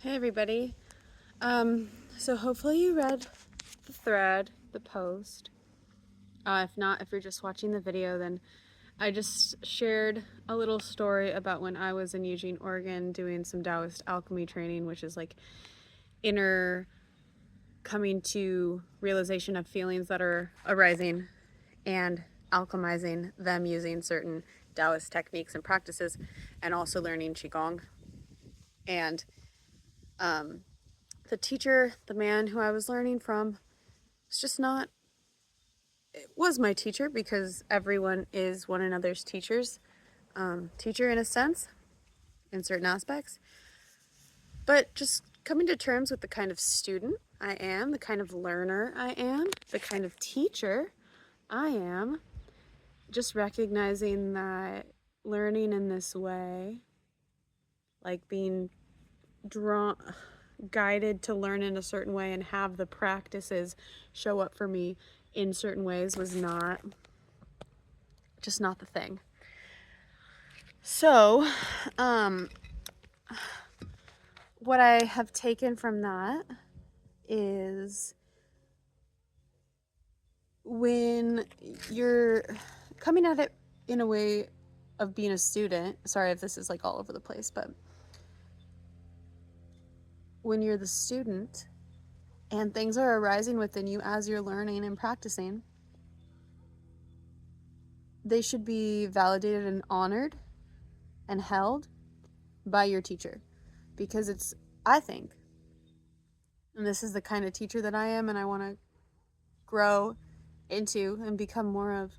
Hey everybody. So hopefully you read the thread, the post. If not, if you're just watching the video, then I just shared a little story about when I was in Eugene, Oregon doing some Taoist alchemy training, which is like inner coming to realization of feelings that are arising and alchemizing them using certain Taoist techniques and practices, and also learning Qigong. And the teacher, the man who I was learning from, was just not, it was my teacher because everyone is one another's teachers. Teacher in a sense, in certain aspects. But just coming to terms with the kind of student I am, the kind of learner I am, the kind of teacher I am, just recognizing that learning in this way, like being drawn, guided to learn in a certain way and have the practices show up for me in certain ways, was not the thing. So, what I have taken from that is when you're coming at it in a way of being a student, sorry if this is like all over the place, but when you're the student and things are arising within you as you're learning and practicing, they should be validated and honored and held by your teacher, because it's, I think, and this is the kind of teacher that I am and I want to grow into and become more of,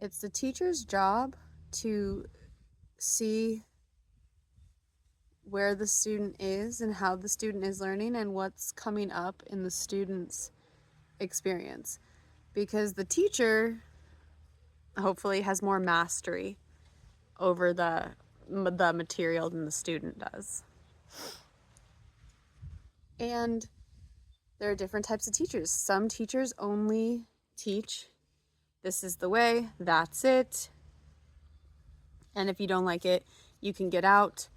it's the teacher's job to see where the student is and how the student is learning and what's coming up in the student's experience, because the teacher hopefully has more mastery over the material than the student does. And there are different types of teachers. Some teachers only teach, this is the way, that's it, and if you don't like it, you can get out.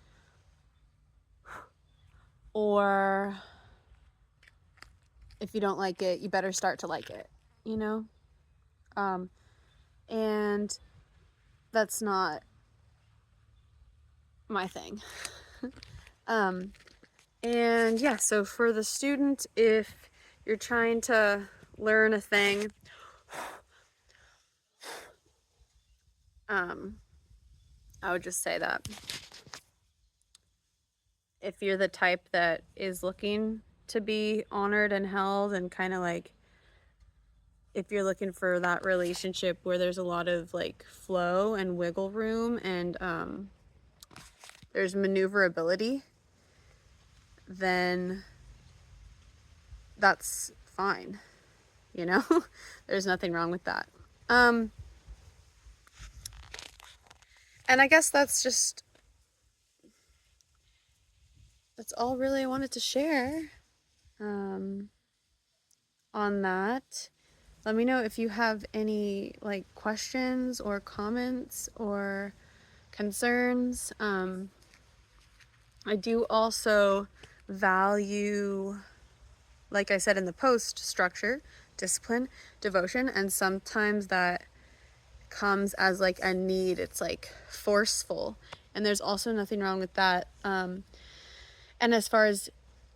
Or if you don't like it, you better start to like it, you know? And that's not my thing. And yeah, so for the student, if you're trying to learn a thing, I would just say that if you're the type that is looking to be honored and held, and kind of like, if you're looking for that relationship where there's a lot of like flow and wiggle room and there's maneuverability, then that's fine, you know? There's nothing wrong with that. And I guess that's all really I wanted to share on that. Let me know if you have any like questions or comments or concerns. I do also value, like I said in the post, structure, discipline, devotion, and sometimes that comes as like a need. It's like forceful, and there's also nothing wrong with that. And as far as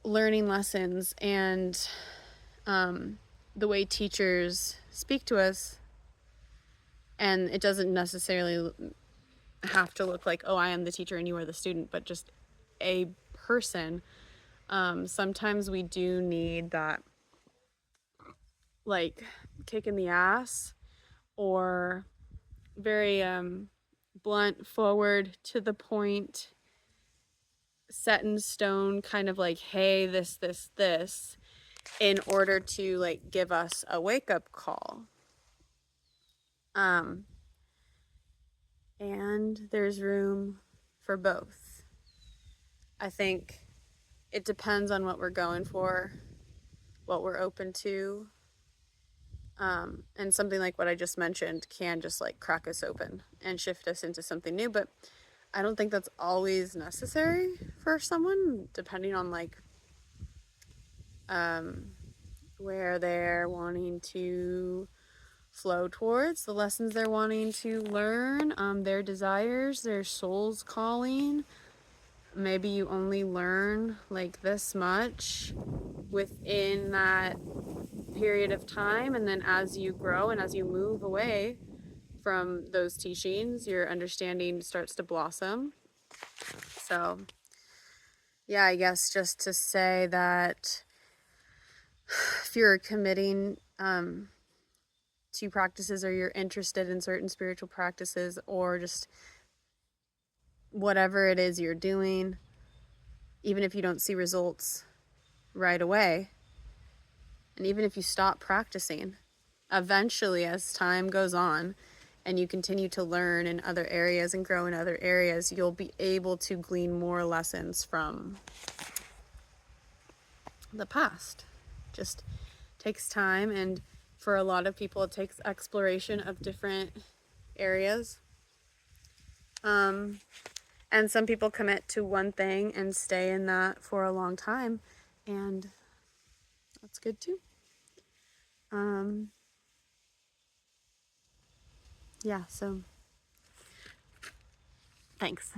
learning lessons and the way teachers speak to us, and it doesn't necessarily have to look like, oh, I am the teacher and you are the student, but just a person. Sometimes we do need that like kick in the ass, or very blunt, forward, to the point, set in stone kind of like, hey, this, in order to like give us a wake-up call. And there's room for both. I think it depends on what we're going for, what we're open to. And something like what I just mentioned can just like crack us open and shift us into something new. But I don't think that's always necessary for someone, depending on like where they're wanting to flow towards, the lessons they're wanting to learn, their desires, their soul's calling. Maybe you only learn like this much within that period of time, and then as you grow and as you move away from those teachings, your understanding starts to blossom. So yeah, I guess just to say that if you're committing to practices, or you're interested in certain spiritual practices, or just whatever it is you're doing, even if you don't see results right away, and even if you stop practicing, eventually as time goes on and you continue to learn in other areas and grow in other areas, you'll be able to glean more lessons from the past. Just takes time, and for a lot of people it takes exploration of different areas. And some people commit to one thing and stay in that for a long time, and that's good too. Yeah, so thanks.